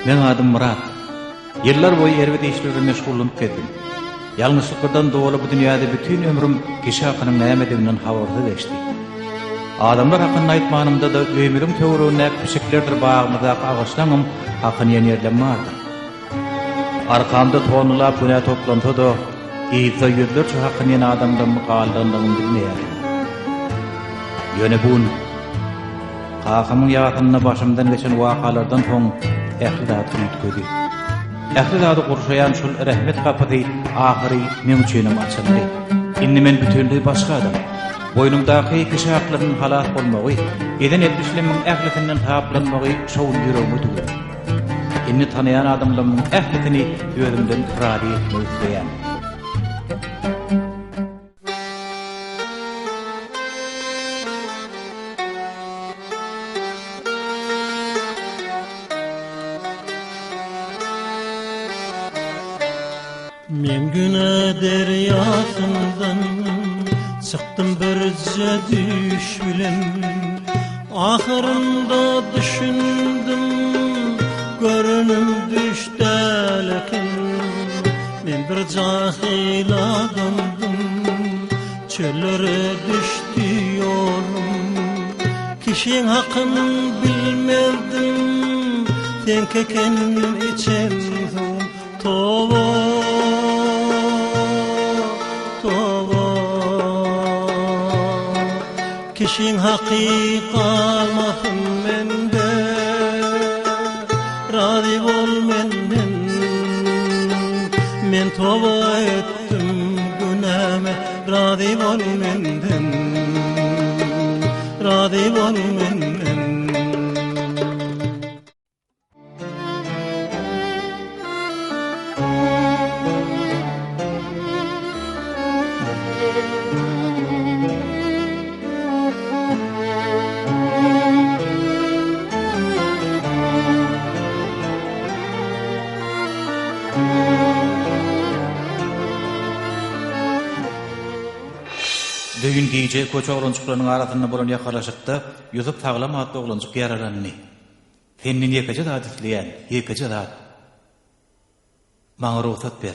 Men adım Murat. Yıllar boyu erbet işlerle meşgul olup geldim. Yalnızlıklardan doğulu bu dünyada bütün ömrüm kişi hakkının nämediğinden habersiz geçti. Adamlar hakkında aytmanımda da ömrüm töwrüne küçüklerdir bağımda ağaçlanım hakkını yerlemmardı. Arkamda tonulap güne toplantı da İza yüzlerce hakkını yen adamdan mıqaldandığını bilmeyelim. Yöne bun Qaqamın yağatınına başımdan geçen vakalardan soň ähli zat üýtgedi. Ähli zat gurşayan şol rahmet kapady ahyry men üçin açyldy. Indi men bütünlüği başga adam. Boynumdaky kişi haklarynyň halas bolmagy, eden etmişleriň ählitinden taplanmagy şol ýüregime tüger. Indi tanayan adamlaryň ählitini özümden rady etmek isleýän. Men güne deryasından çıktım birce düş bilen. Ahırında düşündüm görünüm düştelekin. Men bir cahil adamdım, çöllere düştü yolum. Kişinin hakkını bilmezdim, tenkeken içen tova. Kişinin hakikalmahım mende, razı bol menden. Men tova ettim günahme, razı bol menden, razı bol menden. Düğün DJ koça oğlançıklarının arasında bolan yakalaşıkta Yusuf Tağlam adlı oğlançık yaralanını. Senin yekece zat isleyen, yekece zat. Bana ruhsat ber.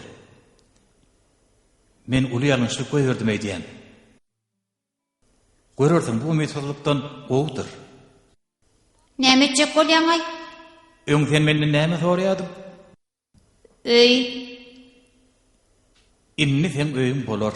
Men ulu yanlışlık koyverdim eydiyen. Görürsün bu mesulluktan qoğudur. Näme etjek bolýan ay? Öň sen menden näme soraýadym? Öy. Inni sen öýüm bolar.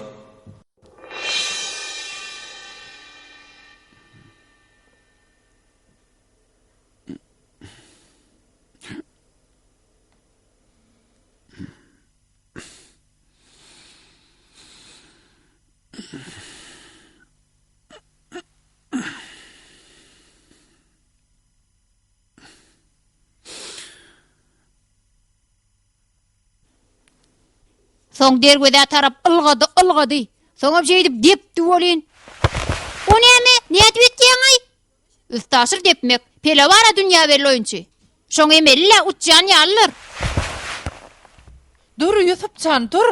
Soň dergede tarap ılgady. Soňa jeýdip depdi bolýan. O näme? Näde etýän ay? Üstaşyr depmek, pelewara dünýä berli oýunçy. Şoň emelle uçjan ýallar. Dur Yusupcan, dur.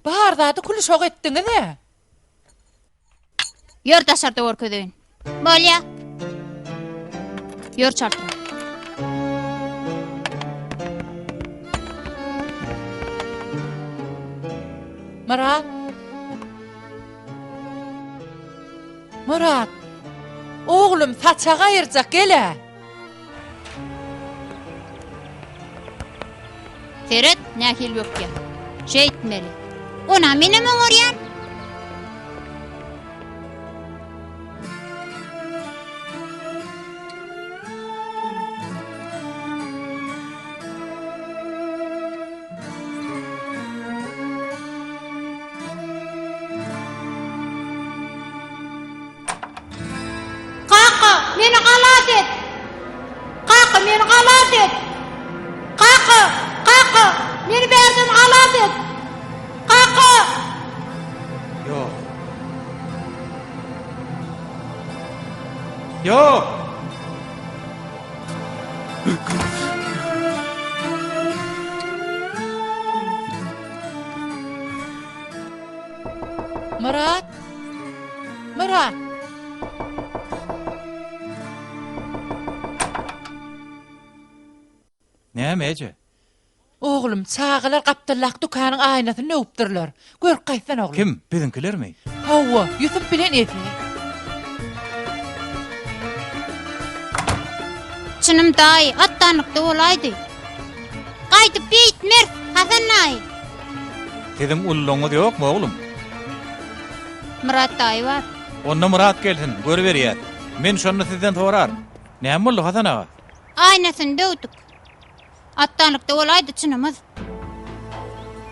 Bahardady kuli şok etdiňiz-de. Ýör taşarda görkezýän. Bolýa. Ýör çarpdy. Murat. Murat. Oğlum saçaga ýerjek gele. Ferhat nähil ýokya. Şeýtmeli. Ona menem öňürýär. Meni galat et. Kaka meni galat et. Kaka, meni berden galat et. Kaka. Yok. Yok. Murat. Näme eje? Oğlum, çağılar Gapdallak dükanyň aynasyny öpdirler. Gör gaýsan oğlum. Kim? Bizinkilermi? Hawa, Yusuf bilen edi. Çynymdaý attanykda bolaydy. Gaýdyp beýtmer, Hasan naý. Sizin ulluňyz ýokmy oglum? Murat daý bar. Onda Murat gelsin, görüberýär. Men şonu sizden sorar. Näme boldy Hasan ağa? Aynasyny döwdük. Attanykda bolaydy çynymyz.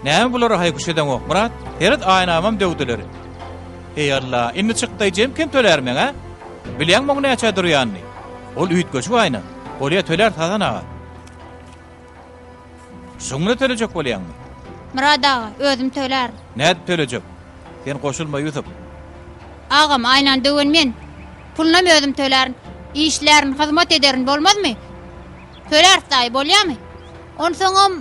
Näme bular haýkuş eden ok Murat? Heret aýnamam döwdiler. Ey Allah, indi çykdyjem kim tölermeň ha? Bilýän moň näçe durýanny? Ol üýtgeçi aýna. Bolýa töler Hasan ağa. Şoňla tölecek bolýanmy? Murat ağa, özüm töler. Näde tölecek? Sen goşulma Yusuf. Ağam aynan döwenmen. Puluna özüm tölerin. İşlerin hyzmat ederin bolmazmy? Töler daý bolýarmy? Onsoňam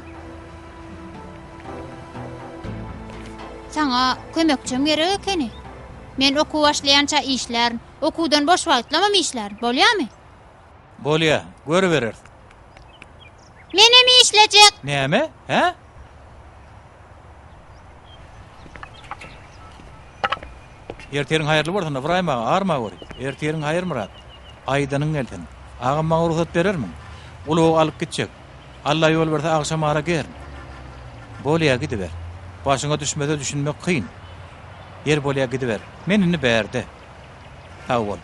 sana kömekçim gerek ekeni. Men okuw başlaýança işlerin, okuwdan boş wagtlamam işlerin bolýarmy? Bolýa, görüberer. Menem işlejek. Näme? Ha? Erteriň haýyrly bolsun, Ibrahim ağa, arma gory. Erteriň haýyr Murat. Aýdanyň gelsin. Agam maňa ruhsat berermi? Ulu alyp gitjek. Allah ýol berse agşam ara ger. Bolýa gidiber. Başyňa düşmede düşünmek kyn. Yer bolýa gidiber. Menini berdi. Sag bol.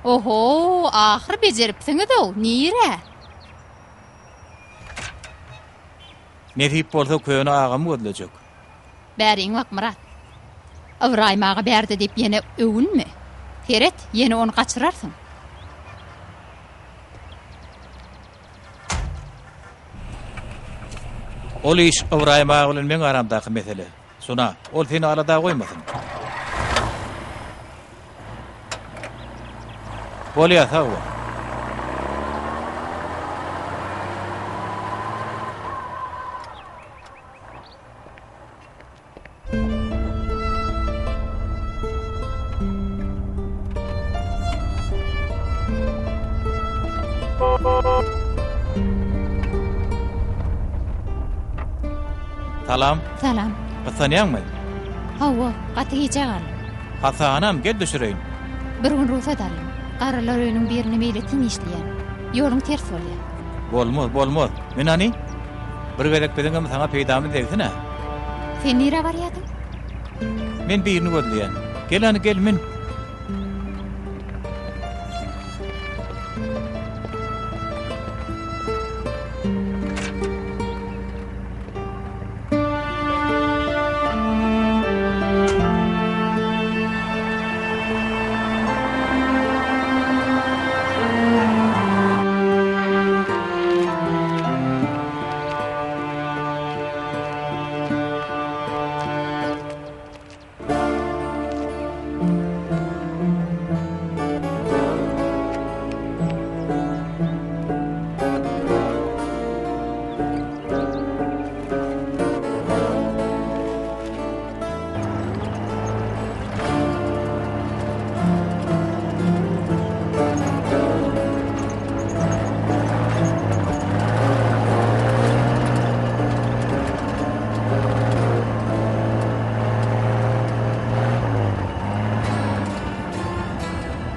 Oho, ahir bejeripsiňiz-o, nire? Netip bolsa köýüne agam gözlejek. Bäriň wak Murat. Ibrahim ağa berdi diýip ýene öwünmi? Heret, ýene onu gaçyrarsyň. Ol iş Ibrahim ağa bilen men aramdaky mesele. Şuna, ol seni arada goýmasyn. Bolýa, sag bol. Salam. Salam. Hasanýanmy? Hawa, gaty çagal. Hasanam, gel düşüreýin. Bir gün ruhsat alym. Garalar öýüniň birini meýle tinişleýän. Ýoluň ters bolýar. Bolmaz, bolmaz. Men ani bir gerek bileňem saňa peýdamy degsinä. Sen nire barýadyň? Men birini gözleýän. Gel ani gel men.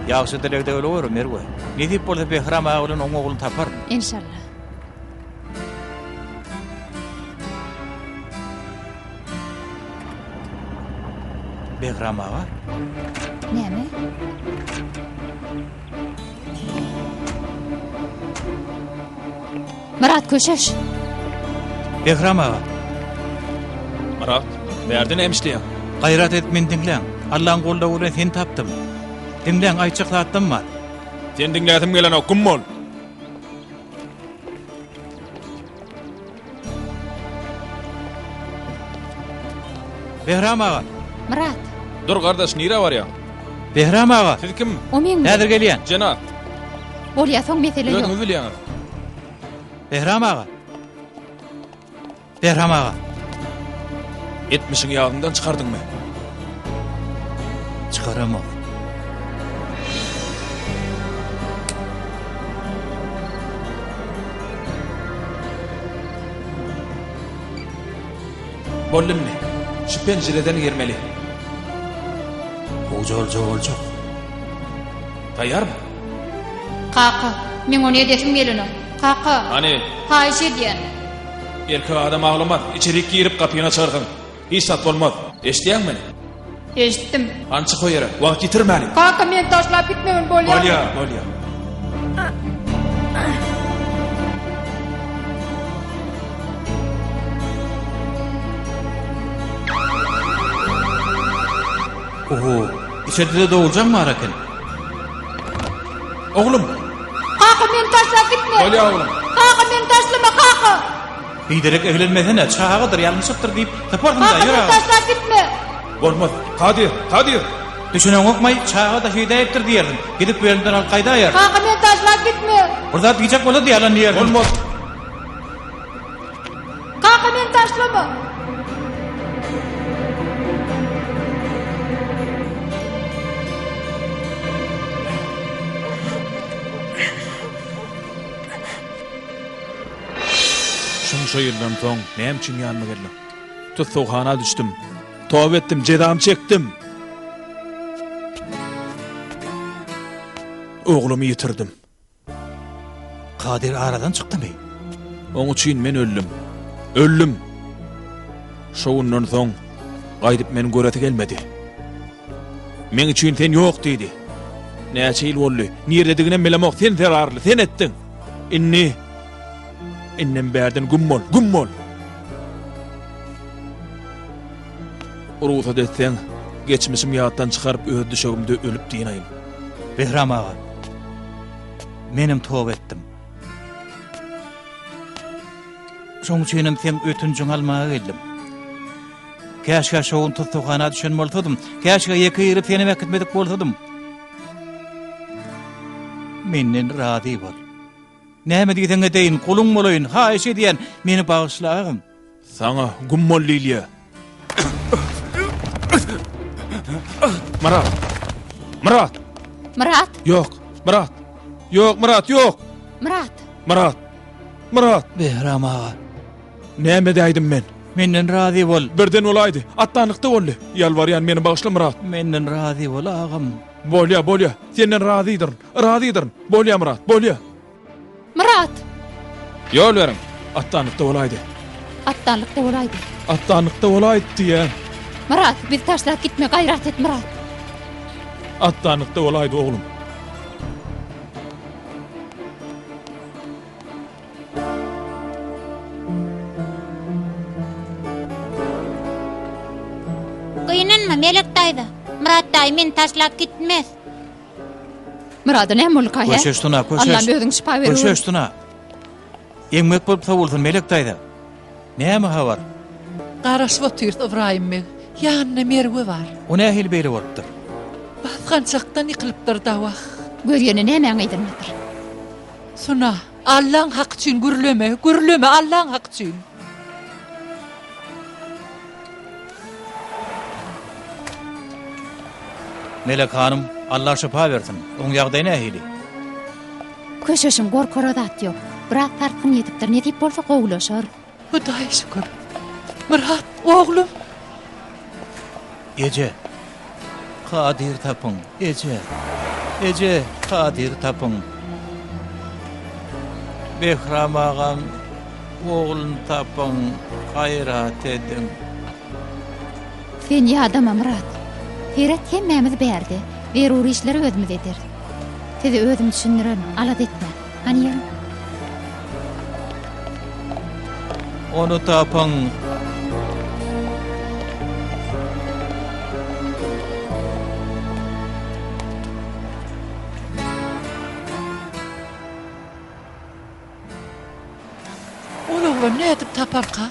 Ýagşy dilekde olur merwe. Nedip bolsa Behram ağa bilen oň oğluny tapar. İnşallah. Behram ağa. Näme? Murat köşeş. Behram ağa. Murat, berdin emşliýän. Gaýrat et men diňleň. Allah'ın golda bolan seni tapdym. Diňleň aýçyklattym bar. Sen dinläsim gelen o kim bol? Behram ağa. Murat, Dur kardeş, nire var ya? Behram ağa. Siz kim? o men Näder gelýän? Cenat. bolýasyň mesele ýok. Özüňiz bilýäňiz. Behram ağa. Behram ağa. Etmişiň ýagyndan çykardyňmy? çıkaramam. Bollimni. Şu pencereden girmeli. Olca. Tayyar mı? Kaka, men onu edesim gelene. Kaka, Hani haýyş edýän. erkek adam ağlamaz. İçeri girip kapıyına çarkın. Hiç sat olmaz. Eşdiyen meni? Eşitdim. Ançı koy yere. Vakt yitirmeli. Kaka, men taşlap gitmegin bolýar. Bolya. Oho, içeride de doğulacak mı Araken? Oğlum. Kaka, men taşlap gitme. Bolya oğlum. Kaka, men taşlama kaka. Biderek evlenmesene, çağıdır, yanlışıktır deyip tapardım da, Kaka, yürü men ağa. taşlap gitme. Olmaz. Kadir. Düşünen okmay, çağa da şey deyiptir diyerdin. Gidip bu yerinden al kayda ayar. Kaka, men taşlap gitme. Burada diyecek ola diyalan diyerdin. Olmaz. Kaka, men taşlama. Şunşa yıldan soň näme üçin ýanyma geldim? Tutsuhana düşdüm. Tawba etdim, jedam çekdim. Oglumy ýitirdim. Kadir aradan çıktı mı? Oň üçin men öldüm. Şoňundan soň gaýdyp meni göreti gelmedi. Men üçin sen ýok diýdi. Näçe ýyl boldy? Nerdedigine bilemok, sen zararly, sen etdiň. Innem berdin gummol. Uruta desseň, geçmişim ýatdan çykaryp öz düşegimde ölüp diýinayım. Behram ağa. Menim tawba etdim. Şoň üçin sen ötünjüň almaga geldim. Käşke şoň tutsuhana düşen bolsadym, käşke ýeki ýeri seni wekitmedik bolsadym. Menden razy bol. Näme diýsen edeýin, guluň bolaýyn, haýyş edýän, meni bagyşlaýyn. Sana gummol Lilya. Murat. Murat, Yok. Murat. Behram ağa. Näme diýdim men? Menden razy bol. Birden olaydy. Atlanykda boldy. Ýalbarýan meni bagyşla Murat. Menden razy bol ağam. Bolya. Senden razydyr. Bolya Murat. Murat. Ýol beriň. Atlanykda olaydy. Attanlykda bolaydy. Atlanykda olaydy diýen. Murat, biz taşlap gitme, gayrat et Murat. Atlanykda olaydy oglum. Gynanma, melek daýdy. Murat daý men taşlap gitmez. Murat, näme bol kaýa? Köşeştuna. Allah'ım özüň şifa berýär. Köşeştuna. Emmek bolup sowulsun melek daýda. Näme habar? Garaşyp otyrt Ibrahimmi. Ýanyna merwe bar. O nähil beri bolupdyr? Basgan çakdan ýykylypdyr dawah. Görýäni näme aýdyrmadyr? Suna, Allah'ın hak üçin gürleme, Allah'ın hak üçin. Melek hanım, Allah şifa versin. Oň ýagdaýy nähili? Köşeşim gorkoradat ýok. Birak tarkyn ýetipdir. Ne diýip bolsa gowlaşar. Hudaýa şükür. Murat, oglum. Ece. Kadir tapın. Ece, Kadir tapın. Behram ağam, oğlun tapın, gayrat edin. Sen ýadama Murat. Ferhat hemmemiz berdi. Beruri işleri özümüz eder. Sizi özüm düşündiren, alat etme. Haniyam? Onu tapın. Oğlum ne edip taparka?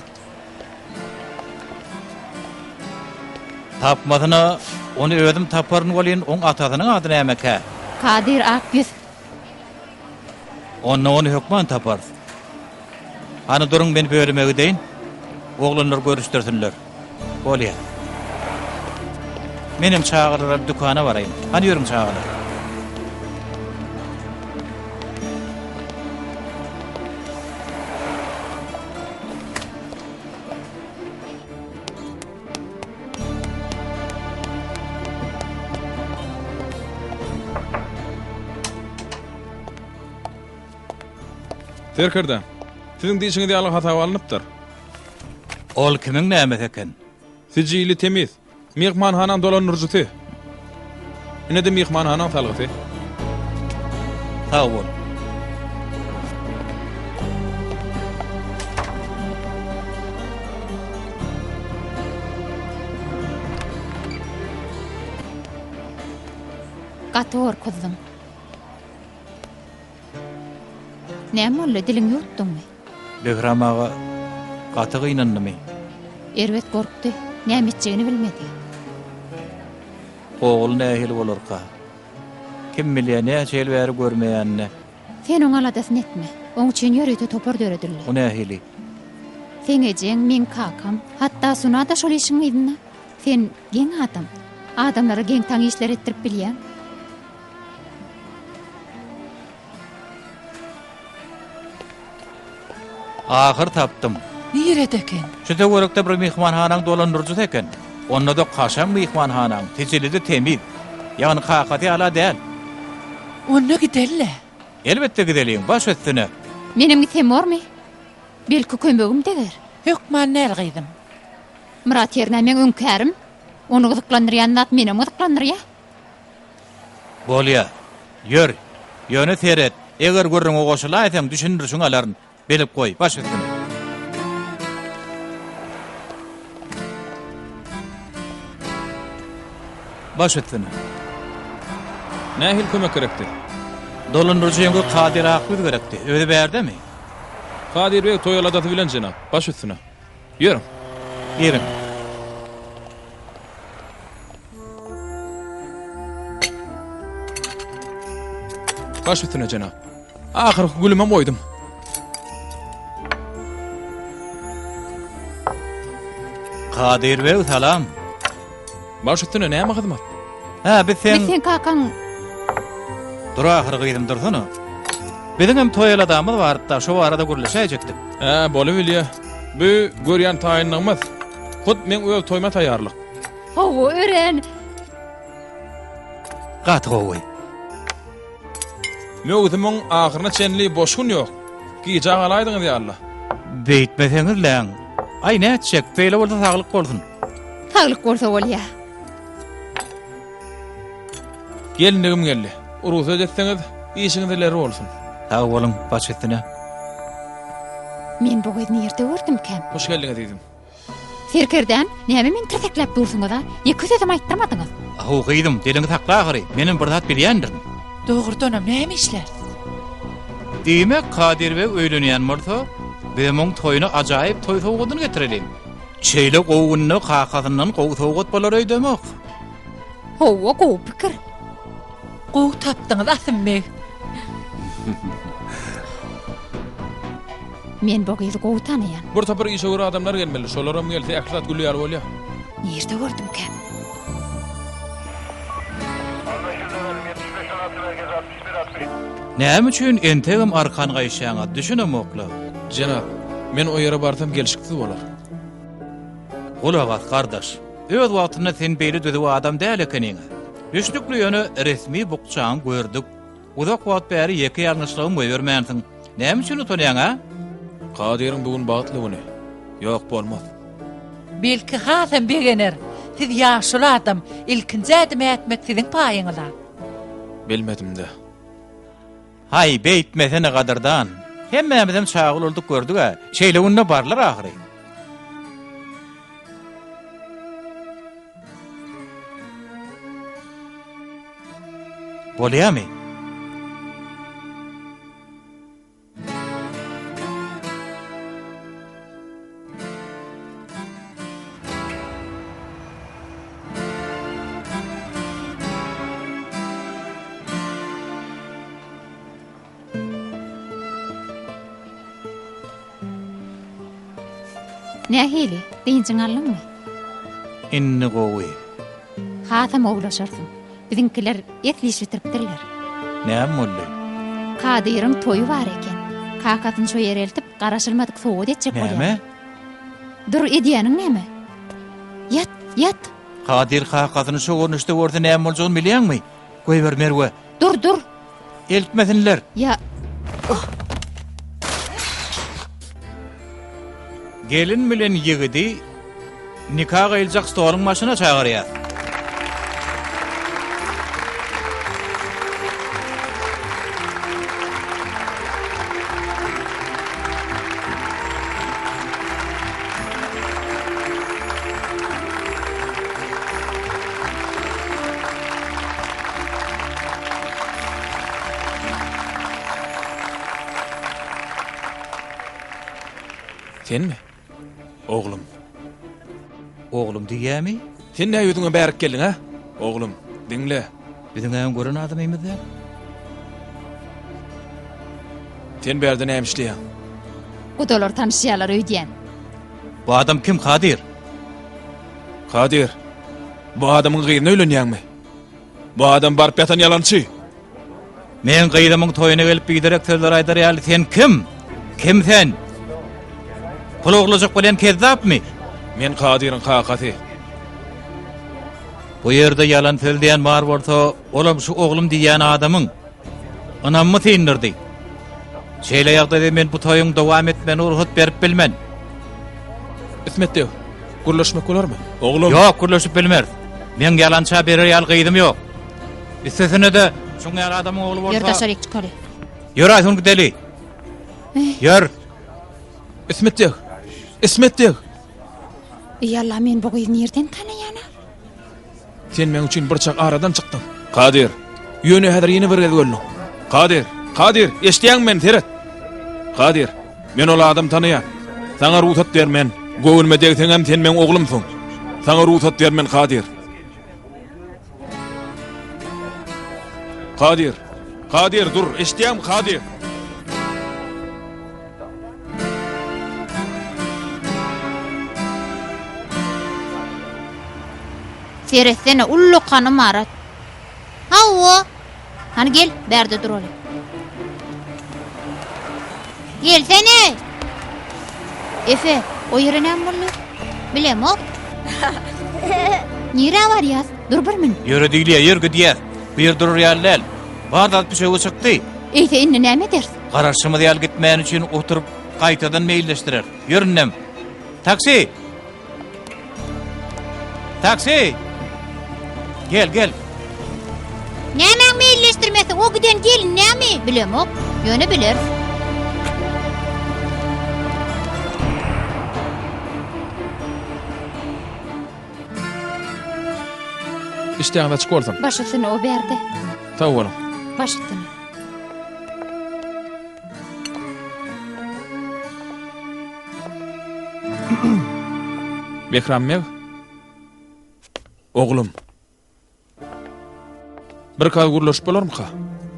Tapmadyna, onu özüm taparyn bolýan, oň atasynyň adyny näme? Kadir Akgüz. Onu hökman tapar. Hani durun beni bölümege deyin. Oğlanlar görüştürsünler. Bolýar. Menem çağırıp dükana varayım. Hani yürüm çağırır. Terkerden. Sizin diýişiňizde ýaly hata alınıpdyr. Ol kimin nämet eken? Sicili temiz. Mehmanhanaň dolanyrjysy. Ine de mehmanhanaň salgysy. Sağ ol. Gator kuzum. Näme oldu dilin yutdunmy? Behramaga gaty gynandymy? Erwet gorkdy. Näme etjegini bilmedi. Oğul nähil bolarka? Kim bilýär näçe bäri görmeýänne? Sen oňa aladasyny etme. Oň üçin ýörüýte topar döredirler. O nähili? Sen ejeň men kakam, hatta suna da şol işiň ýydyna. Sen geň adam. Adamlara geň taň işler etdirip bilýän. Ahir tapdym. Nirede eken? Şuda görükde bir mehmanhanaň dolanyrjy eken. Onda da kaşan mehmanhanaň, tejilidi temiz. Ýani hakaty ala däl. Onda gidelle. Elbetde gideliň, baş ötüne. Menim gitemormy? Belki kömegim deger. Hökman nergiydim. Murat ýerine men öňkärim. Onu gyzyklandyrýan zat menem gyzyklandyrýar. Bolýa. Ýör. Ýöne seret. Eger görüňe goşula etseň düşünürsiň alaryn. Belip goý, baş ötüne. Baş ötüne. Nähil kömek gerekdi? Dolanyrjyňy Kadir Akbyd gerekdi. Öýde bärdimi? Kadir bey toýaladaty bilen jenap. Baş üstüne. Ýörüň. Ýerim. Baş üstüne jenap. Ahir gülüme moýdum. Kadir bey salam. Baş üstüne näme hyzmat? Ha, biz Sen kakan dur ahir gyýdym dursuny. Bizim hem toýaladamyz bar da şo arada gürleşejekdik. Boly bilýär. Bu görýän taýynlygymyz. Hut men öýe toýma taýýarlyk. hawa ören. Gaty gowy. Mögüdümiň ahyryna çenli boşgun ýok. Giýje galaýdyňyz ýa-Allah. Beýtmeseňiz läň. Ay näçek, beýle bolsa saglyk bolsun. Saglyk bolsa bolýar. Gelindigim geldi. Urusa jetseňiz, işiňizler bolsun. Sag bolun, baş etine. Men bu gyzyny ýerde gördüm kem. Hoş geldiňiz diýdim. Serkerden näme men terteklep dursuňyz da? Ýeki sözüm aýtdyrmadyňyz. Ahu gyýdym, diliňi sakla ahyry. Menim bir zat bilýändir. Dogurdanam näme işler? Diýmek Kadir bey öýlenýän bolsa, benim toýuny ajaýyp toý sowadyny getirelim. Çeýle gowunyny kakasyndan gowy sowagat bolary demek. Hawa gowy pikir. Gow tapdyňyz Asymbe. Men bu gyzy gowy tanýan. Bir tapyr işe gör adamlar gelmeli. Şolaram gelse aksat gülýär bolýar. Ýerde gördüm kem. Näme üçin entegim arkan gaýşaňa düşünemokla? Jenap, men o ýere barsam gelişikli bolar. Ola bak kardeş. Öz wagtynda sen beýle düzü adam däl ekeniň. Düşnükli ýöne resmi bukçaň gördük. Uzak wagt bäri ýeki ýalňyşlygyň bermänsiň. Näme üçin utanýaň ha? Kadir'in bugün bagtlygyny. Ýok bolmaz. Belki Hasan begener. Siz ýaşul adam, ilkinji adam etmek siziň paýyňyza. Bilmedim de. Hay beýtmesene gadardan. Hemmämizem çağıl olduk gördük ha. Şeýle unda barlar ahyry. Bolýarmy? Nähili? Diýinjiň allyňmy? Inni gowy. Hatam oglaşarsın. Bizimkiler etliş bitiripdirler. Näme boldy? Kadir'in toyu var eken. Kakatyn şo ýere eltip garaşylmadyk soğut etjek bolýar. Näme? Dur edýäniň näme? Yat. Kadir hakatyny şu görnüşde görse näme boljagyny bilýärmi? Goý ber Merwe. Dur. Eltmesinler. Ya, Gelin bilen ýigidi nikah aýyljak stolyň başyna çağırýar. Sen mi? Oğlum. Oglum diýämi? Sen näme ýüzüňe bärik geldin ha? Oğlum, dinle. Biziň aýan gören adam emizler. Sen berde näme işleýän? gudalar tanışýarlar öýdýän. Bu adam kim Kadir? Kadir. Bu adamyň gyýyna öýlenýärmi? Bu adam barp ýatan ýalançy. Men gyýdamyň toýuna gelip biderek sözler aýdar ýaly sen kim? Kim sen? Pul oglajak bilen kezzapmy? Men Kadir'in hakaty. Bu ýerde ýalan söýleýän bar bolsa, olam şu oglum diýän adamyň anammy tindirdi. Şeýle ýagdaýda men bu toýuň dowam etmeni urhat berip bilmen. İsmetde, gurlaşmak bolarmy? Oglum. Ýok, gurlaşyp bilmer. Men ýalança berer ýal gyýdym ýok. Istesine de şoň ýar adamyň ogly bolsa. Ýerdaşar ekçi kale. Ýör aýsyn gideli. Ýör. İsmetde. Ýalla men bu gyzy nerden tanaýana? Sen men üçin bir çak aradan çykdyň. Kadir, ýöne häzir ýene bir gelýän. Kadir, eşdiýän men Teret. Kadir, men ol adam tanaýan. Saňa ruhsat bermen. Göwülme degseňem sen men oglumsyň. Saňa ruhsat bermen Kadir. Kadir dur, eşdiýän Kadir. Seretsene ullu kanı marat. Hawa. Hani gel, berde dur ola. Gelsene. Efe, o yere näme boldy? Bilem ok. Nire var ýaz? Dur bir min. Ýöre diýilýär, ýör gidýär. Bu ýer durur ýalyl. Bardat bir şey çykdy. Eýse indi näme ders? Garaşymy ýal gitmän üçin oturup gaýtadan meýilleşdirer. Ýörnem. Taksi. Gel. Näme meýilleşdirmesi? O giden gelin näme? Bilem ok. Ýöne biler. İşdiýän çyk bolsam. Başysyny o berde. Taw bolun. Başysyny. Bekram mew. Oglum. Bir kal gurlaşyp bolarmy ha?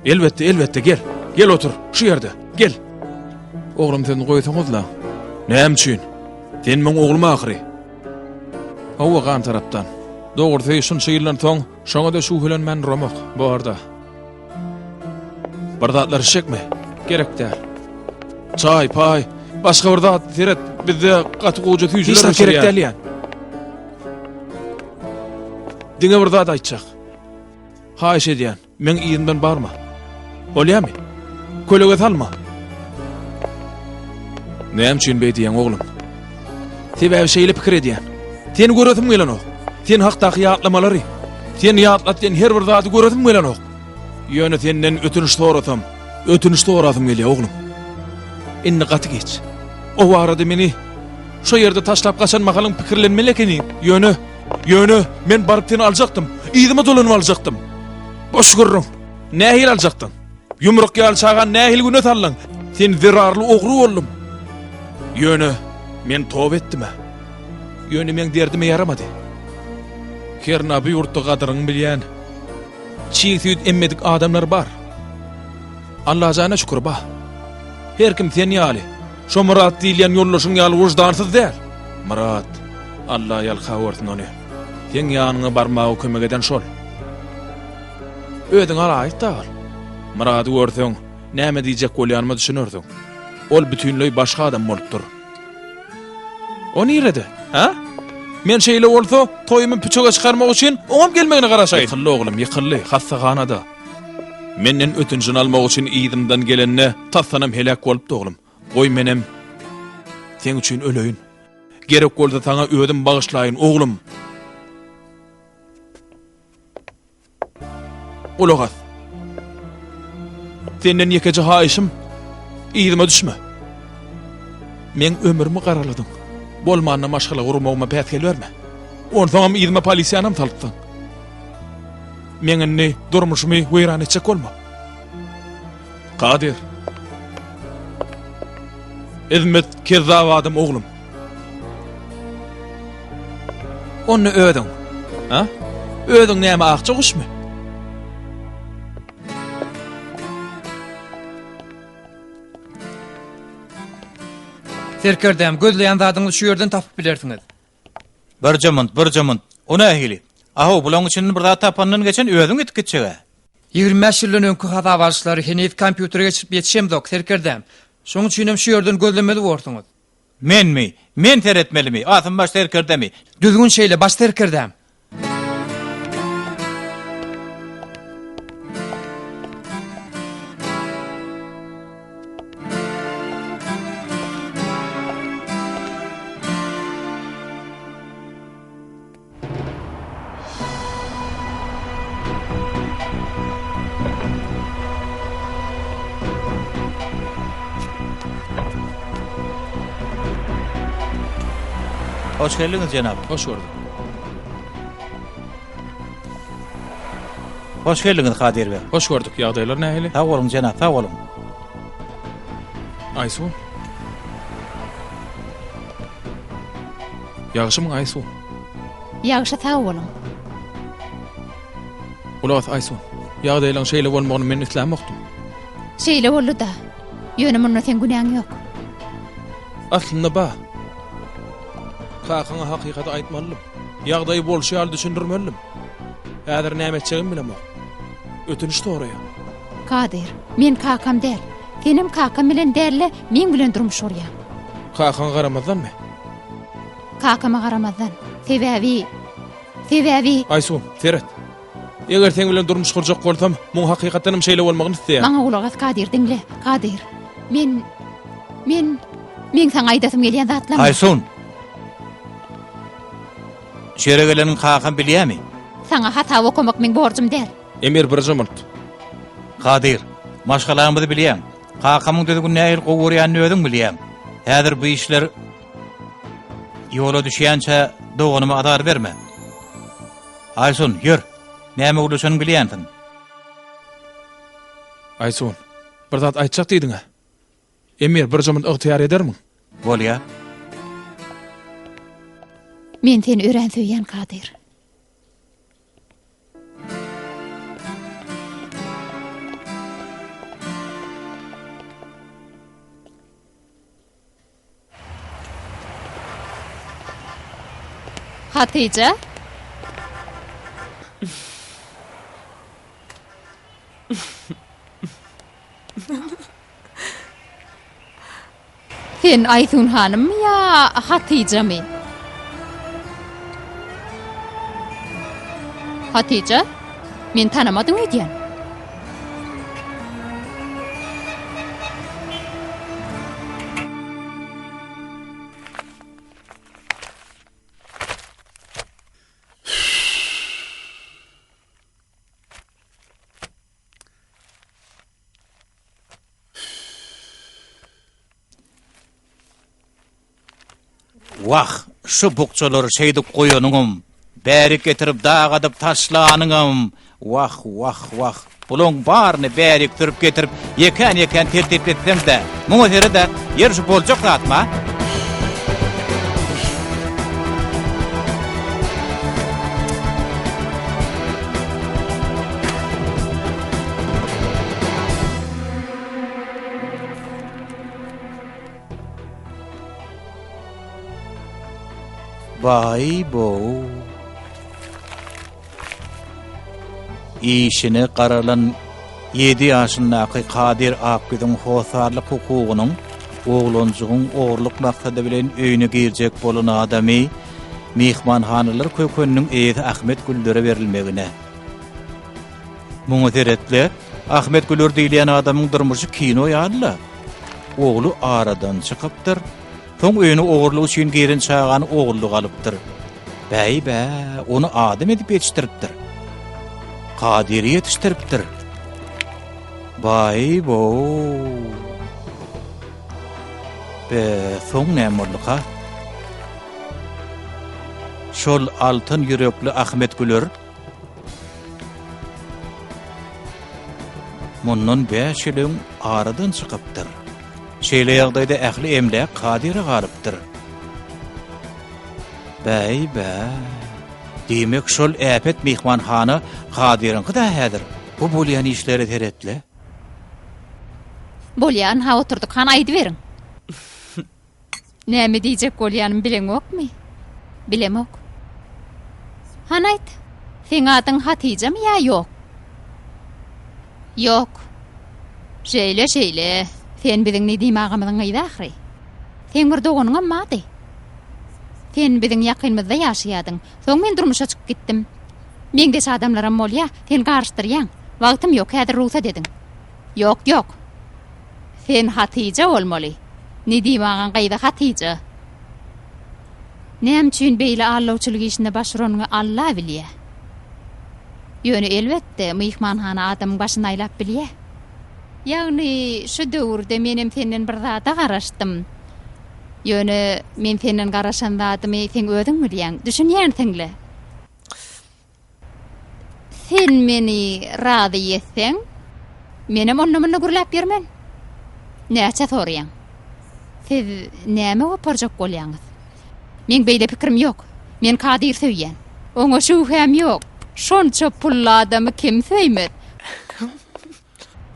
Elbette gel. Gel otur şu ýerde. Gel. Oglum sen goýsaňyzla. Näme üçin? Sen men oglum ahyry. Hawa gan tarapdan. Dogry şunça ýyldan soň şoňa da şu bilen romak bu arda. Bardatlar şekme. Gerek däl. Çay, pay, başga bir zat Teret bizde gaty goja tüýjüler gerek däl ýa. Diňe bir zat aýtjak. Haýş edýän, men ýyňdan barma. Bolýarmy? Kölege salma. Näme üçin beýdiň oglum? Sebäbi şeýle pikir edýän. Seni göretim gelen ok. Sen hakdaky ýatlamalary. Sen ýatlatýan her bir zaty göretim gelen ok. Ýöne senden ötünüş soratym gelýär oglum. Indi gaty geç. O arada meni şu ýerde taşlap gaçan makalyň pikirlenmeli ekeni. Ýöne men baryp seni aljaktym. Ýygyma dolanyp aljaktym. Boş görüň. Nähil aljaktyn? Yumruk ýalçagan nähil güne sallyň. Sen zirarly ogry boldum. Ýöne men tob etdim. Ýöne men derdime yaramady. Herna bu ýurtda gadyryň bilýän çiýsüt emmedik adamlar bar. Allah jana şükür ba. Her kim sen ýaly. Şo Murat diýilýän ýollaşyň ýaly wujdansız däl. Murat, Allah ýal hawartyn ony. Sen ýanyňa barmagy kömek eden şol. Ödüň alaýyk dal. Murady görseň, näme diýjek bolýanmy düşünürdiň. Ol bütünlüği başga adam bolupdyr. O nirede? Ha? Men şeýle bolsa, toýumy püçege çykarmak üçin oňam gelmegini garaşaýyn. Ýykylly oglum, ýykylly, hastahanada. Menden ötünjini almak üçin ýydymdan gelenne tassanam helak bolup oglum. Goý menem sen üçin öleýin. Gerek bolsa taňa ödüm bagyşlaýyn oglum. Ulagat. Senden ýekeje haýyşym, ýydyma düşme. Men ömürmi garaladyň. Bolmanyna maşgala gurmagma pät gelberme. Onsoňam ýydyma polisiýanam talypdyň. Meňinni durmuşymy weýran etjek bolma. Kadir. Izmet kezzab adam oglum. Onu ödüň. Ha? Ödüň näme akça guşmy? Serkerdem, gözleýän zadyňy şu ýerden tapyp bilersiňiz. Bir jamynt. Ona ähili. Aho, bulaň üçin bir zat tapandan geçen ödüň gitip gitjege. 25 ýyldan öňkü hata başlary henüz kompýutere geçirip ýetişemdik, Serkerdem. Şoň üçin şu ýerden gözlemeli bolursyňyz. Menmi? Men teretmelimi? Atym baş terkerdemi? Düzgün şeýle baş Serkerdem. Hoş geldiniz cenab. Hoş gördük. Hoş geldiniz Kadir bey. Hoş gördük. Ýagdaýlar nähili? Sağ olun cenab, sağ olun. Aysu. Ýagşymy Aysu? Ýagşa sağ bolun. Ulagat Aysu. Ýagdaýlaryň şeýle bolmagyny men islämokdum. Şeýle boldy da. Ýönümünde sen günäň ýok. Aslynda ba. Kakaňa hakykaty aýtmalym. Ýagdaýy bolşýar düşündirmelim. Häzir näme etjegim bilemok. Ötünüş toraýa. Kadir, men kakam däl. Senim kakam bilen dälle men bilen durmuş orýar. Kakaňa garamazdanmy? Kakama garamazdan. Sebäbi. Aysu, Ferhat. Eger sen bilen durmuş kurjak bolsam, muň hakykatdanam şeýle bolmagyny isleýär. Maňa gulagat Kadir diňle. Kadir. Men saňa aýdasym gelýän zatlar. Aysun. Şere gelenin kakam bilýärmi? Saňa hata okumak men borjum däl. Emir bir jamynt. Kadir, maşgalarymyzy bilýän. Kakamyň düzgün näil gowurýanyny ödüň bilýän. Häzir bu işler ýola düşýänçe doganymy adar berme. Aysun, ýür. Näme bolýanyny bilýänsin. Aysun, bir zat aýtjak diýdiň-a. Emir bir jamynt ygtyýar edermi? Bolýar. Men seni ören söýýän Kadir. Hatice? Sen Aysun hanım mı ya Hatice mi? Hatice? Men tanamadyň edýän. Wah, şu bukçalar şeýdip goýanyňam, bärik getirip dağadyp taşlanyňam. Wah. Bulaň baryny bärik türüp getirip ýeken tertip etsem de, muňa herede ýer şu boljak zatma. Vay bo. işini qaralan 7 ýaşyndaky Kadir Akgüdüň hosarlyk hukugynyň oğlanjygyň oğurluk maksady bilen öýüne girjek bolan adamy mehmanhanalar kökeniniň eýdi Ahmet Güldür'e berilmegine. Muňa teretle Ahmet Güldür diýilen adamyň durmuşy kino ýadyla. Oğlu aradan çykypdyr. Soň öýüne oğurluk üçin girin çaýgan oğulluk alypdyr. Bäýbä, onu adam edip ýetişdiripdir. Kadir ýetişdiripdir. Bay bo. Be soň nämerlika? Şol altyn ýürekli Ahmet Güler mundan 5 ýylyň aradan çykypdyr. Şeýle ýagdaýda ähli emlek Kadir'e galypdyr. Bäýbä. Demek şol äpet mehmanhana Kadir'inki da häzir. Bu bolýan işleri teretle. Bolýan ha oturduk, han aýdy beriň. Näme diýjek bolýanym bileňokmy? Bilemok. Han aýt. Sen adyň Hatijemy ýa ýok? Ýok. Şeýle. Sen biziň nedimagymyzyň ýa ahry. Sen bir doganyň ammady. Sen biziň ýakynymyzda ýaşaýadyň. Soň men durmuşa çykyp gitdim. Meňde adamlaram bolýa, sen garşdyrýan. Wagtym ýok, häzir ruhsat ediň. Ýok. Sen Hatije bolmaly. Nedimagyň gaýda Hatije. Näme üçin beýle allawçylyk işinde başaranyňy Allah bilýär. Ýöne elbetde mehmanhana adam başyny aýlap bilýär. Ýagny şu döwürde menem senden bir zata garaşdym. Ýöne men senden garaşan zatymy sen özüň bilýän, düşünýän seňle. Sen meni razy etseň, menem onunla gürläp bermen. Näçe sorýan? Siz näme oparjak bolýaňyz? Men beýle pikirim ýok. Men Kadir söýýän. Oňa şüphem ýok. Şonça pully adamy kim söýmez?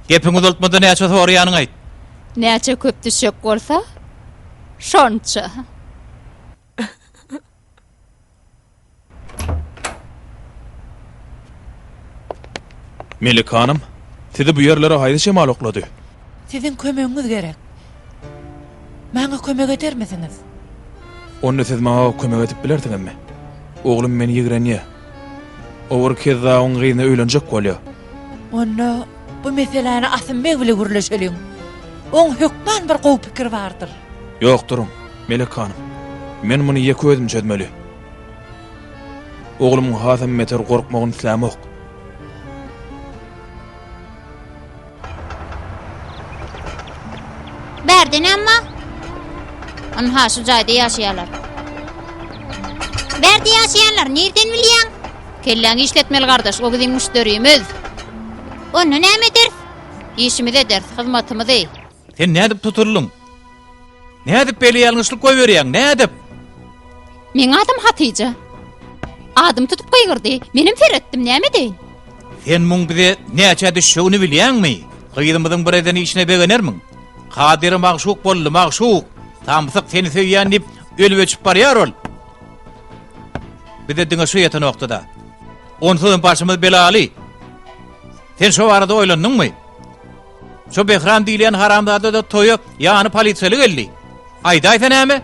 Gepiňi uzaltmada näçe sorýanyň aýt. Näçe köp düşek bolsa? Şonça. Melik hanım, sizi bu yerlere haydi şemal okladı. Sizin kömeğiniz gerek. Bana kömek eder misiniz? Onu siz bana kömek edip bilerdiňizmi mi? Oğlum meni ýigrenýär. Owur keza oň gyzyna öýlenjek bolýar. Onu bu meseleni asynmak bile gürleşeliň. Oň hökman bir gowy pikir bardyr. Ýok durum, Melik hanım. Men muny ýeki özüm çözmeli. Oğlumyň hasam meter gorkmagyny islämok. Berdin amma? Anha şu jaýda ýaşaýarlar. Berdi ýaşaýarlar, nerden bilýän? Kelläň işletmeli gardaş, o biziň müşterimiz. Onu nämedir? İşimiz eder, hyzmatymyzy. Sen nädip tuturluň? Nädip beli ýalňyşlyk goýberýäň? Nädip? Men adym Hatije. Adım tutup goýgyrdy. Menim feretdim, näme deýin? Sen muň bize näçe düşýäni bilýänmi? Gyýdymyzyň bir eden işine begenermiň. Kadir magşuk boldy, magşuk. Tamsyk seni söýýän dip ölüp öçüp barýar ol. Bize diňe şu ýeten noktada. Onsuz başymyz belaly. Sen şu arada oýlandymmy? Şu Behram diýilen haramzada da toýup, ýany polisiýaly geldi. Aýda aýta näme?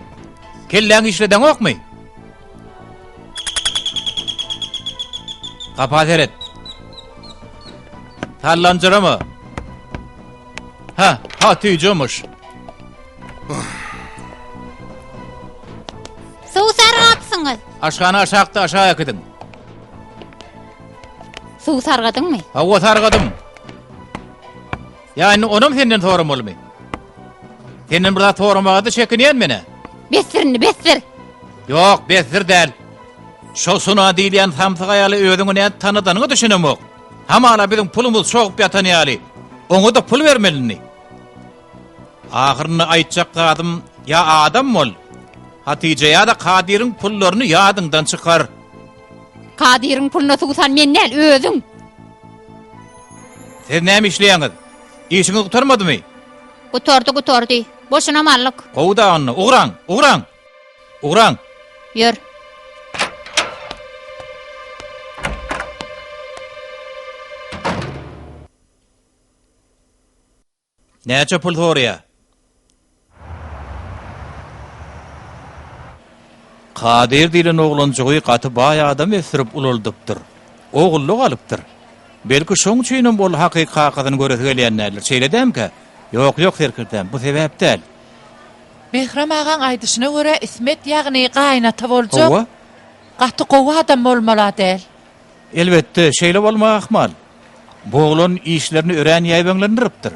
Kelläň işleden okmy? Kapat eret. Tallanjyramy? Ha, Hatice'miş. Suw sargatsıňyz. Aşgany aşakda aşağı akydın. Suw sargadyňmy? Ha, o sargadym. Yani onum senden sorum bolmy. Senden bir zat soramagy çekinýän mene. Besir. Ýok, besir däl. Şo suna diýilen samsyk aýaly özüňi näme tanydanyňy düşünemok. Hamala biziň pulumyz şoňup ýatan ýaly. Oňa da pul bermelini. Ahyryny aýtjak adym ya adam bol. Hatije ya da Kadir'in pullaryny ýadyňdan çykar. Kadir'in puluna tuğsan men näl özüň. Siz näme işleýäňiz? İşiňiz gutarmadymy? Gutordy. Boşuna mallyk. Gowda ony, ugraň. Ýör. Näçe pul torya? Kadir dilen oğlançıgy gaty baý adam esirip ululdypdyr. Oğulluk alypdyr. Belki şoň üçin bol hakykatyny göreti gelýänler. Şeýledämki? Ýok serkirdem. Bu sebäpden. Behram ağan aýdyşyna görä İsmet ýagny gaýnata boljak. Owa? Gaty gowy adam bolmaly däl. Elbetde, şeýle bolmakmal. Bu oglan işlerini ören ýaýbaňlandyrypdyr.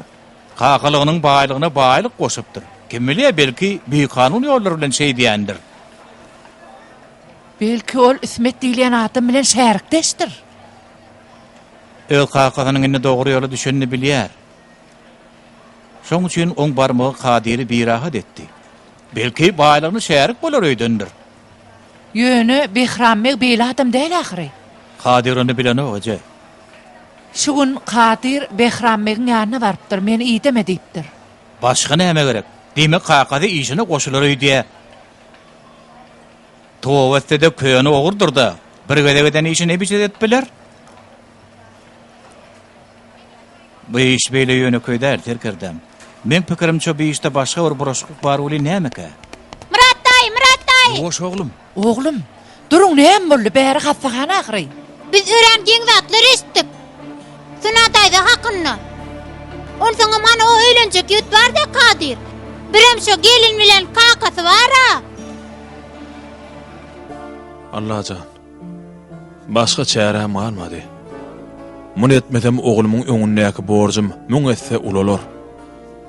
Kakalygynyň baýlygyna baýlyk goşupdyr. Kim bilýär, belki büyük kanun ýollary bilen şey diýendir. Belki ol İsmet diýilen adam bilen şärikdeşdir. Öz kakalynyň indi dogry ýola düşenini bilýär. Şoň üçin oň barmagy Kadyry birahat etdi. Belki baýlygyny şärik bolar öýdendir. Ýöne Behram beýle adam däl ahyry. Kadir onu bilen hoca. Şu gün Kadir Behram'ın ýanyna barıpdyr, meni iýdeme diýipdir. Başga näme gerek? Diýmek kakady işine goşular öýdýä. Towatda köýeni ogurdur da, bir gedegeden işine biçet etpiler. Bu iş beýle ýöne köýdär terkirdem. Men pikirimçe bu işde başga bir buraşyk bar uly nämeke? Murat daý. Hoş oglum. Oglum, duruň näme boldy? Bäri hastahana ahyry. Biz öğrendiğin zatları istik. Sınadaydı hakkınna. On sana mana o öğlenecek yut var da Kadir. Birem şu gelin bilen kakası var ha. Allahcan. Başka çärem galmady. Mun etmedem oğlumyň öňündäki borjum müň etse ulalor.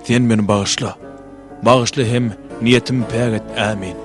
Sen meni bagyşla. Bagyşla hem niyetim päget. Amin.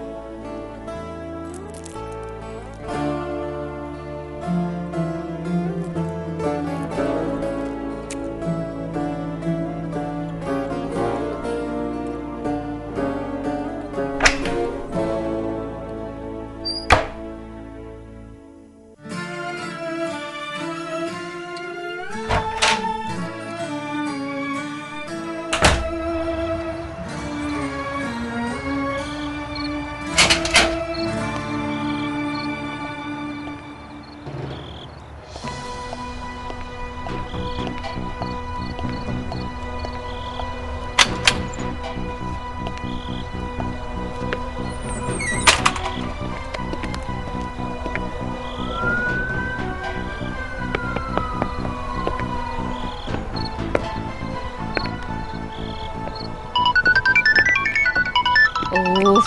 Of.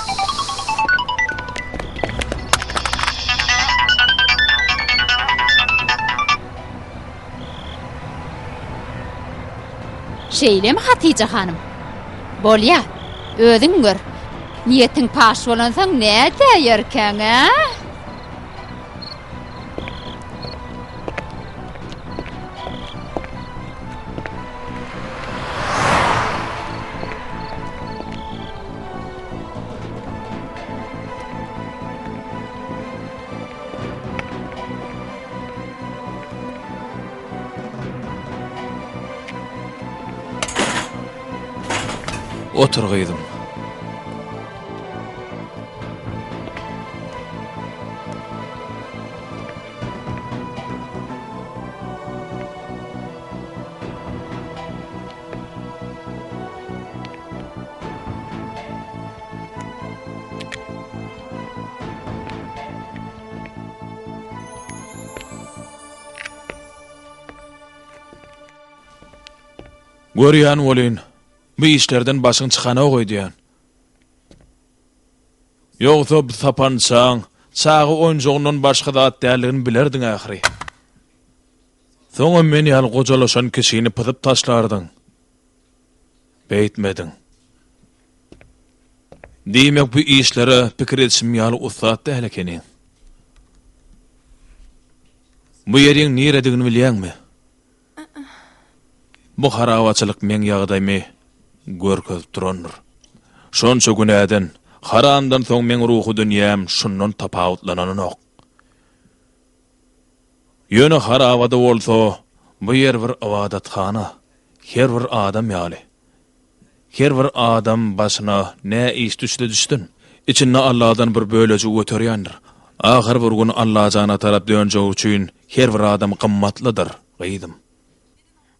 Şeýle mi Hatice hanım? Bolýa, özüň gör. Niýetiň paş bolansaň näde ýerkäň, ha? Oturgydım. Görýän bolyn. Bu işlerden başyň çykana goýdýan. Ýogsa bu sapançaň, çagy oýunjugyndan başga zat däldigini bilerdiň ahyry. Soňa meni al gojalaşan kişini pyzyp taşlardyň. Beýtmediň. Diýmek bu işlere pikir etişim ýaly ustat dälekeni. Bu ýeriň niredigini bilýärmi? Bu harawaçylyk men ýagdaýmy görkezip durandyr. Şonça günäden, haramdan soň men ruhu dünýäm şundan tapawutlananok. Ýöne harawada bolsa, bu ýer bir awadatxana, her bir adam ýaly. Her bir adam başyna nä iş düşdi düşdün. İçinde Allah'dan bir böleci götürýändir. Ahir bir gün Allah jana tarap dönjek üçin her bir adam kymmatlydyr, gaýdym.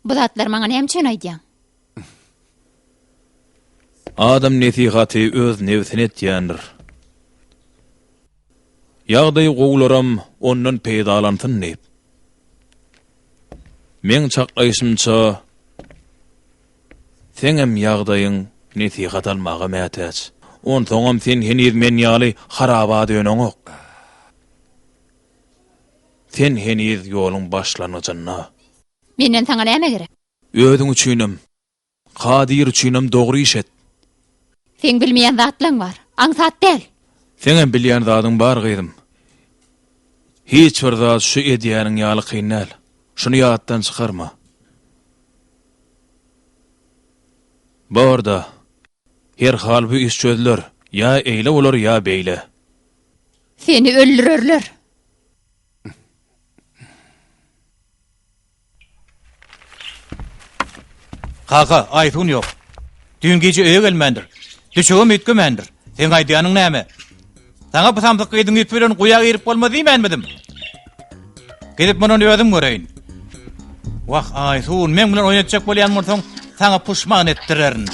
Bu zatlar maňa näme üçin aýdýaň? Adam netihaty öz nefsine etýändir. Ýagdaý gowlaram ondan peýdalantyn nep. Men çaklaýşymça seňem ýagdaýyň netihat almaga mätäç. On soňam sen henir men ýaly haraba dönöňok. Sen henir ýoluň başlanajyna. Menden saňa näme gerek? Ödüň üçinem, Kadir üçinem dogry iş et. Sen bilmeýän zatlaň bar. Aňsat del. Seňem bilýän zadyň bar gyýdym. Hiç bir zat şu edýäniň ýaly kynal. Şunu ýatdan çykarma. Borda her hal bu iş çözülür. Ya eýle bolar ya beýle. Seni öldürürler. Kaka, aytun yok. Dün gece öýe gelmendir. Düşügüm ütkemendir. Sen aýdýanyň näme? Saňa bu samsyk gydyň ütberen guýa girip bolmady diýmenmidim? Gidip muny öýdüm göreýin. Wah, aytun, men bilen oýnatjak bolýan bolsaň, saňa puşman etdirerin.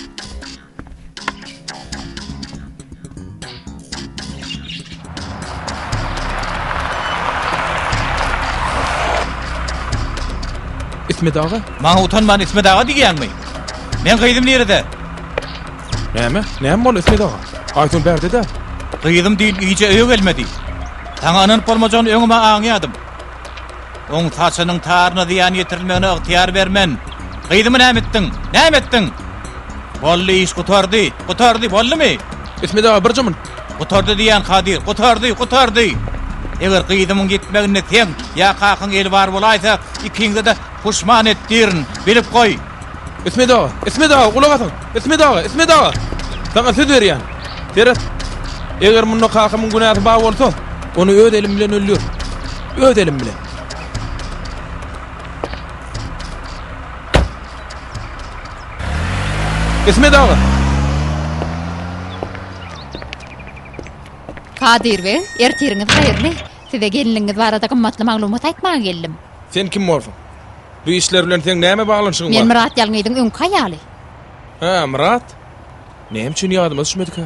İsmet ağa? Maňa utanman İsmet ağa diýýänmi? Men gyýdym nerede? Näme? Näme bol İsmet ağa? Aytun berde de. Gyýdym diýil, iýje öýe gelmedi. Saňa ananyp bolmajagyny öňüme aňýadym. Oň taşynyň taryna ziýan ýetirilmegine ygtyýar bermen. Gyýdym näme etdiň? Näme etdiň? Bolly iş gutardy, bollymy? İsmet ağa bir jymyn. Gutardy diýen Kadir, gutardy. Eger gyýdymyň gitmegine teň ýa kakyň eli bar bolaýsa, ikiňde de puşman etdirin, bilip goý. İsmet ağa, kulak atın. İsmet ağa. Sana söz berýän. Teres. Eger muny kakymyň günäsi bar bolsa, onu öz elim bilen öldür. Öz elim bilen. İsmet ağa. Kadir be, ertiriňiz haýyrly. Size gelinliňiz barada gymmatly maglumat aýtmaga geldim. Sen kim bolsun? Bu işler bilen sen näme baglanşyň bar? Men Murat ýalňydyň öňkü haýaly. Ha, Murat. Näme üçin ýadyma düşmedik ha?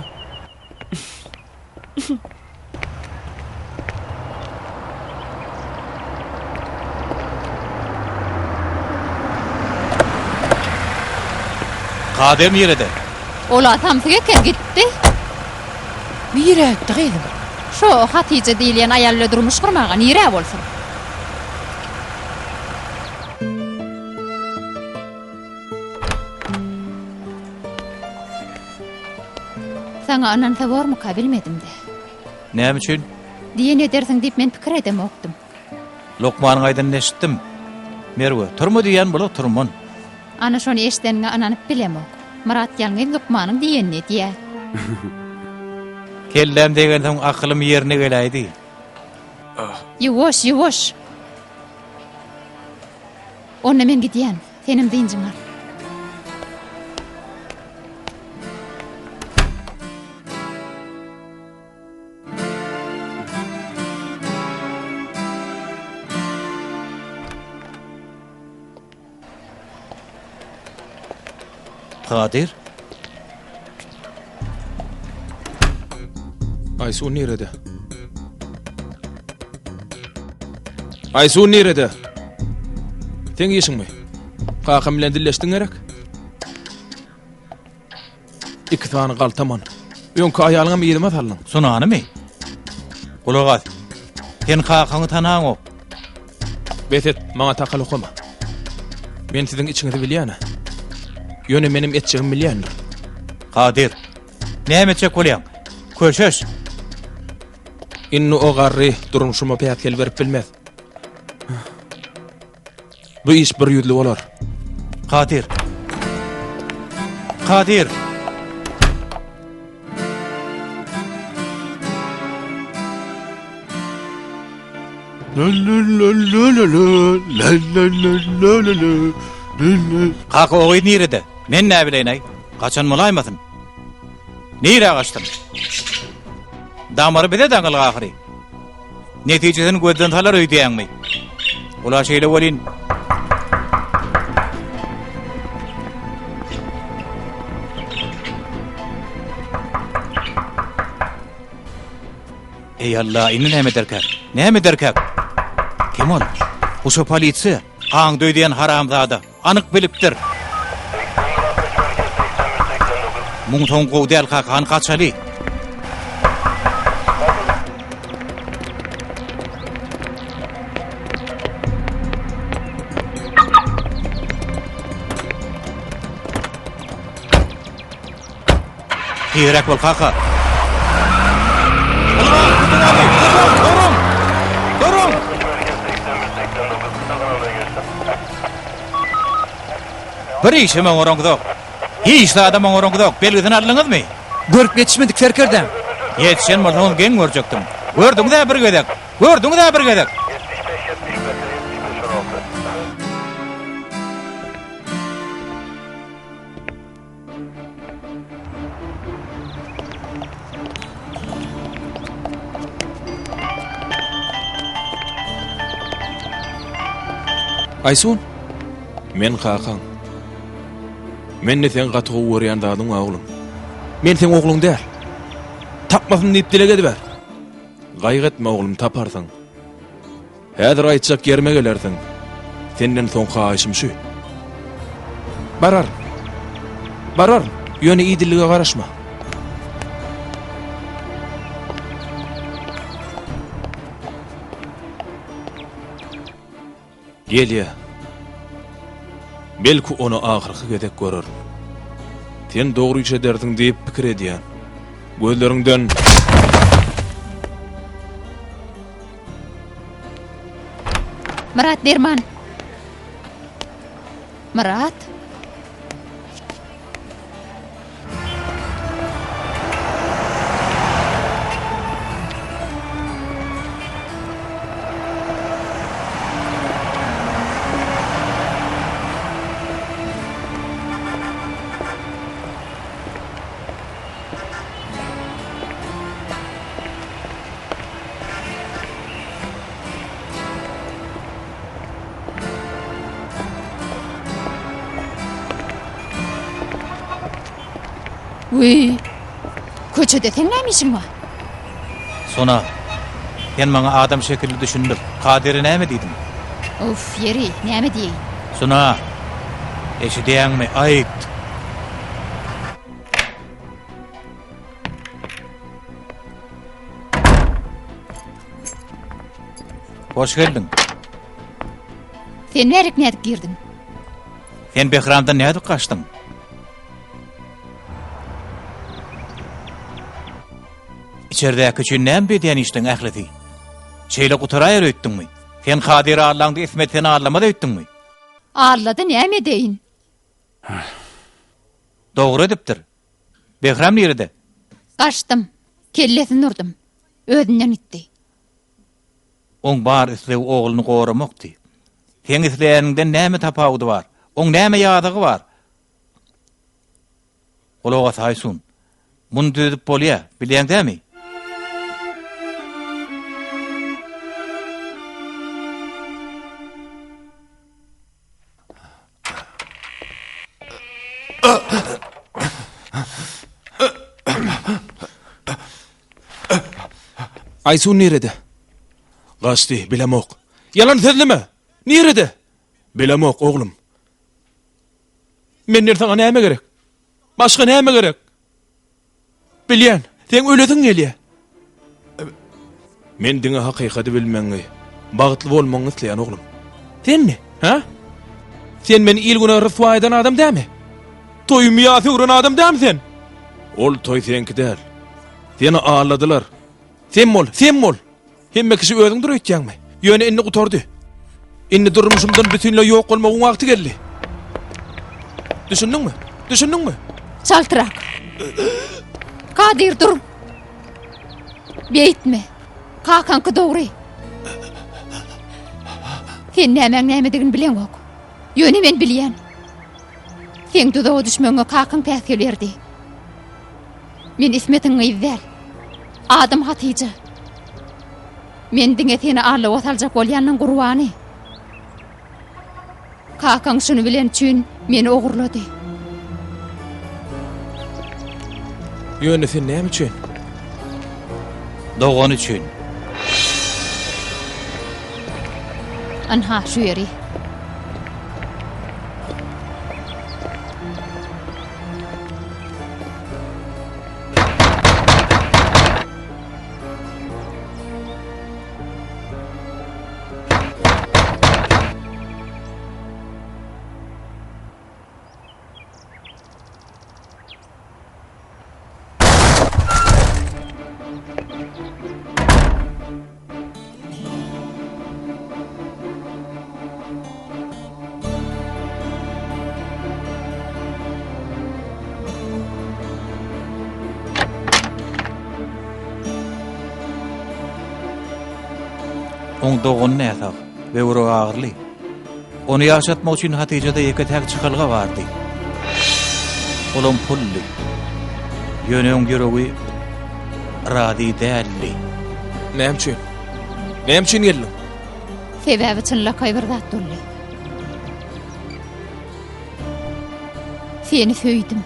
Kadir nerede? Ola tamsyga ken gitdi. Miýretdi gyýdym. Şo Hatice diýilen aýalle durmuş gurmaga nire bolsun. Saňa anan tawarmy bilmedim de. Näme üçin? Diýen edersiň diýip men pikir edemokdum. Lokmanyň aýdyny eşitdim. Merwe, turma diýen bola turman. Ana şonu eşdenine ananyp bilemok. Murat ýalňy Lukmanyň diýenini diýär. Kellem degenden aklym ýerine geläýdi. Ýuwaş. Onda men gidýän. Senim diýinjiň bar. Kadir, Aysun nerede? Aysun nerede? Sen ýeşiňmi? Kakam bilen dilleşdiň gerek. İki tane galtaman. Öňkü aýalyňa ýerime salyň. sunanymy? Gulagat. Sen kakyňy tanaňok. Betet, maňa takal okuma. Men siziň içiňizi bilýän. Ýöne menim etjegim bilýändir. Kadir, näme etjek bolýan? Köşeş. Innu o garry durmuşyma päkel berip bilmez. Bu iş bir ýüzli bolar. Kadir. Kaka oğuy nerede? Men ne bileyin ay? Kaçan molaýmasyn? Nire kaçtın? Damarı bide daňyl ahiri. Netijesini gözden talar öýdýänmi? Ola şeýle bolýan. Hay Allah, inni näme derkak? Kim ol? Uşo polisiýa, gaň döýdiýen haramzada, anyk bilipdir. Muň toň gowdal kakan kaçaly. Hirak bol kaka. Durun! Bir işe men orangdok. Hiç da adam orangdok. Belgiden aldyňyzmy? Görüp yetişmedik Serkerdem. Yetişen bolsaň geň görjekdim. Gördüň-dä bir gedek. Aysun, men Hakan. Men ne sen gatygy wörýän dadyň oglum. Men sen ogluň däl. Tapmasyn diýip dile ber. Gaýg etme oglum, taparsyň. Häzir aýtjak yerime gelersiň. Senden soň haýşym şu. Barar. Ýöne iýdilige garaşma. Gelýär. Belki onu ahyrky gedek görür. Sen dogry iş ederdiň diýip pikir edýän. Gözleriňden Murat Derman. Murat. Köçede sen nämişin var? Sona, sen maňa adam şekilli düşündür. Kaderi näme diýdim? Of, yeri, näme diýeň? Sona, eşidýäňmi? Aýyt. Hoş geldin. Sen närik girdin? Sen Behramdan näde kaçdın? İçerideki üçün näme bedýän işden ähleti? Şeýle gutaraýar öýtdiňmi? Sen Kaderi Allah'ın ismetini anlamada öýtdiňmi? Arlady näme deýin? Dogry edipdir. Behram nerede? Kaçtım. Kellesini urdum. Özünden itdi. On bar islew ogluny goramakdy. Sen isleýäningden näme tapawdy bar? On näme ýadygy bar? Olaga saýsun. Muny düzüp bolýar, bilýäňdämi? Aysun nerede? Gaçdy, bilemok. Yalan sözleme. Nerede? Bilemok oglum. Men nerden näme gerek? Başga näme gerek? Bilýän, sen ölediň gelýär. Men diňe hakykaty bilmeňi, bagtly bolmaňy isleýän oglum. Senni, ha? Sen men ilguna rüswa eden adam dämi? Toýumy ýasy uran adam dämi sen? Ol toy senki däl. Seni ağladylar. Sen bol. Hemme kişi özüň durýatjaňmy? Ýöne inni gutardy. Inni durmuşymdan bütünle ýok bolmagyň wagty geldi. Düşündiňmi? Çaltırak. Kadir dur. Beýtme. Kakanky dogry. Sen näme bilen ok. Ýöne men bilýän. Sen tuzağa düşmöňe kakan täsir berdi. Men ismetiňi izzäl. Adam Hatice. Men diňe seni arlyp otaljak bolýanyň gurbany. Kakan şunu bilen üçin meni ogurlady. Ýöne sen näme üçin? Dogan üçün. Anha şu yeri. Oň dogun näsag we uro agyrly. Onu ýaşatmak üçin Hatice'de ýeke täk çykylga bardy. Olum pully. Ýöneň ýöregi rady dälli. Näme üçin geldim? Sebäbi çynlakay bir zat dolly. Seni söýdim.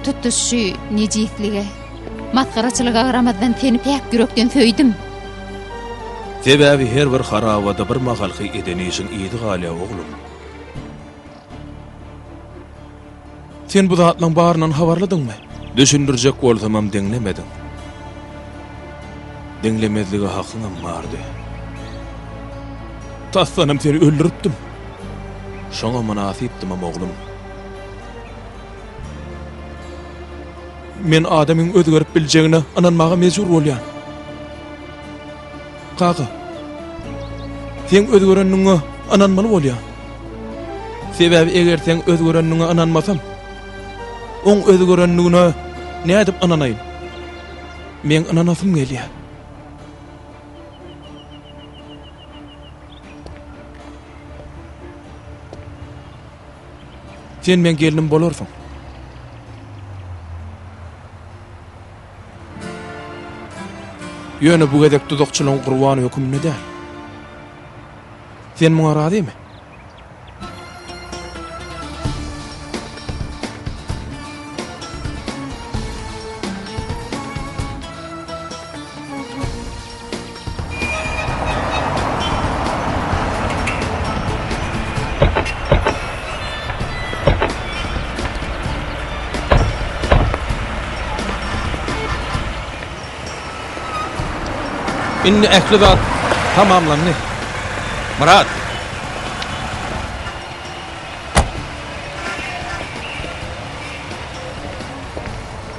Tutuşy nejislige, matkaraçylyga garamazdan seni pek yürekden söýdim. Sebäbi her bir harabada bir mahalky edeni işin ýedi galya oglum. Sen bu zatlaryň barынан habarladyňmy? Düşündirjek bolsamam deňlemediň. Deňlemezligi hakyňam bardy. Taslanam seni öldüripdim. Şoňa münasipdim oglum. Men adamyň özgerip biljegine ananmaga mejbur bolýan. Kaka, sen özgörenliňe ananmaly bolýan. Sebäbi eger sen özgörenliňe ananmasam, oň özgörenligine näme dip ananaýyn? Men ananasym gelýär. Sen men gelinim bolarsyň. Ýöne bu gedek tuzakçylygyň gurbany hökümine däl. Sen muňa razymy? İnni ähli zat tamamlandy. Murat.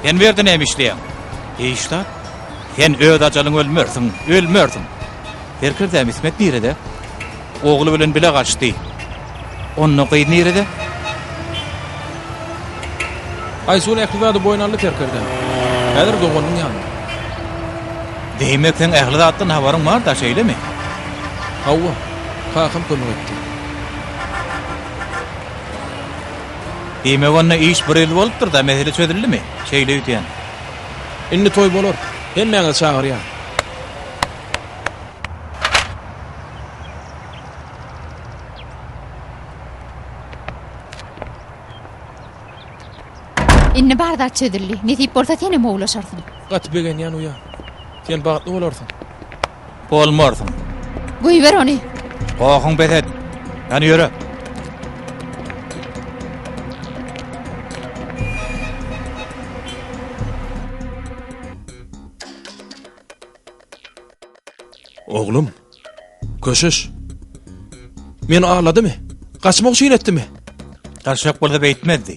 Sen berde näme işleýän? Eýşler. Sen öz ajalyň ölmersiň. Berkirdäm İsmet nerede? Ogly bilen bile gaçdy. Onu gyýdy nerede? Aýsul ähli zat boýnaly terkirdi. Häzir dogonyň ýanynda. Demek sen ähli zatdan habaryň bar da şeýlemi? Hawa, kakam kömek etdi. Demek onda iş bir ýyl bolupdyr da mesele çözdürilmi? Şeýle ýetýän. Inni toy bolar. Hemmeňe çagyrýar. Inni barda çödürli. Nesip bolsa seni mowlaşarsyň. Gatbegen ýan uýa. Sen bagtly bolarsyň. Bolmarsyň. Goý ber ony. Goýuň betet. Ýani ýöre. Oglum, köşüş. Men ağladymy? Gaçmak üçin etdimi? Gaçak bolsa beýtmezdi.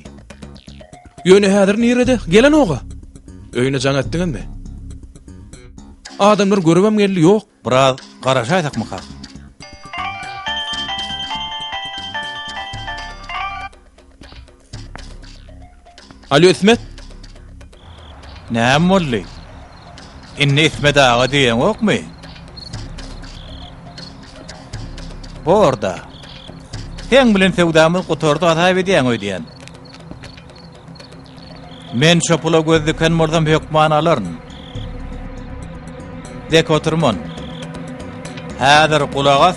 Ýöne häzir nerede? Gelen oga. Öýüne jaň etdiňmi? Adamlar görübem geldi ýok. Biraz garaşaýdykmy ha? Alo İsmet. Näme boldy? Inni İsmet ağa diýen okmy? Borda. Sen bilen sewdamyz gotordy ata edýän öýdýän. Men şopula gözlüken mordam hökman alaryn. Dek oturman. Häzir kulagas.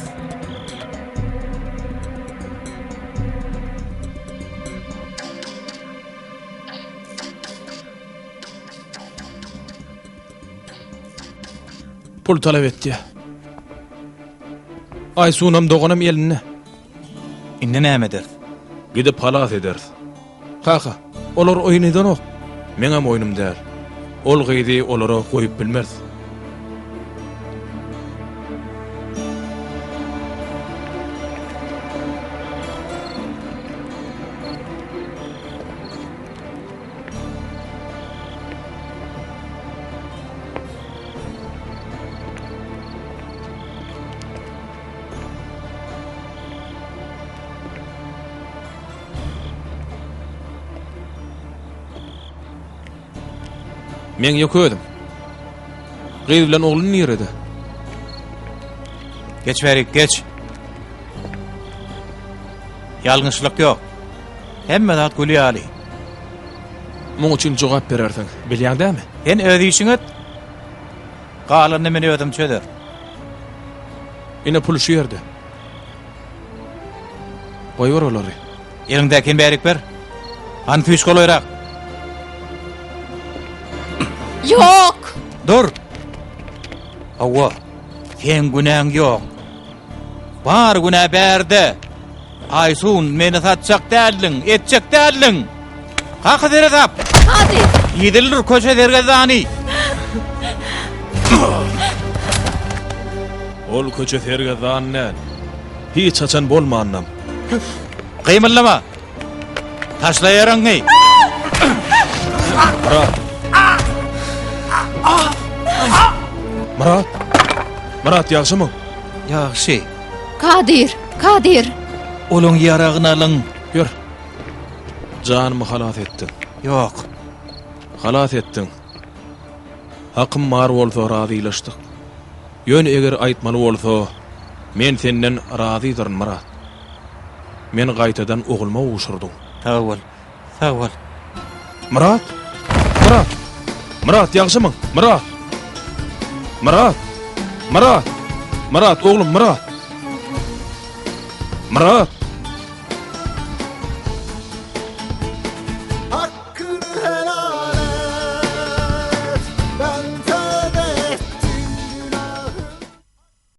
Pul talep etdi. Aysunam doganam eline. Indi näme der? Gidip halat eder. Kaka, olar oynydan ok. Meňem oýnum däl. Ol gyýdy olara goýup bilmez. Men ýöködüm. Gyz bilen oglun nirede? Geç berik, geç. Ýalňyşlyk ýok. Hemme zat gülýä aly. Muň üçin jogap berersiň, bilýäňdämi? Sen öz işiň et. Galanyny men özüm çöder. Ine pul şu ýerde. Goýber olary. Ýeriňdäki berik ber. Han füşkol oýrak. Yok. Dur. Hawa. Sen günäň ýok. Bar günä berde. Aysun meni satjak däldiň, etjek däldiň. Haky dere tap. Hadi. Ýedilir köşelerge zany. Ol köçe terge zannan. Hiç açan bolmanyam. Gymyllama. Taşlaýaraňy. Murat ýagşymy? Ýagşy. Kadir. Olaň ýaragyny alyň. Gör. Janymy halat etdin. Ýok. Halat etdin. Hakym mar bolsa razylaşdyk. Ýöne eger aýtmaly bolsa, men senden razydyr Murat. Men gaýtadan ogulma uşurdum. Tawal. Murat ýagşymy? Murat oglum Murat.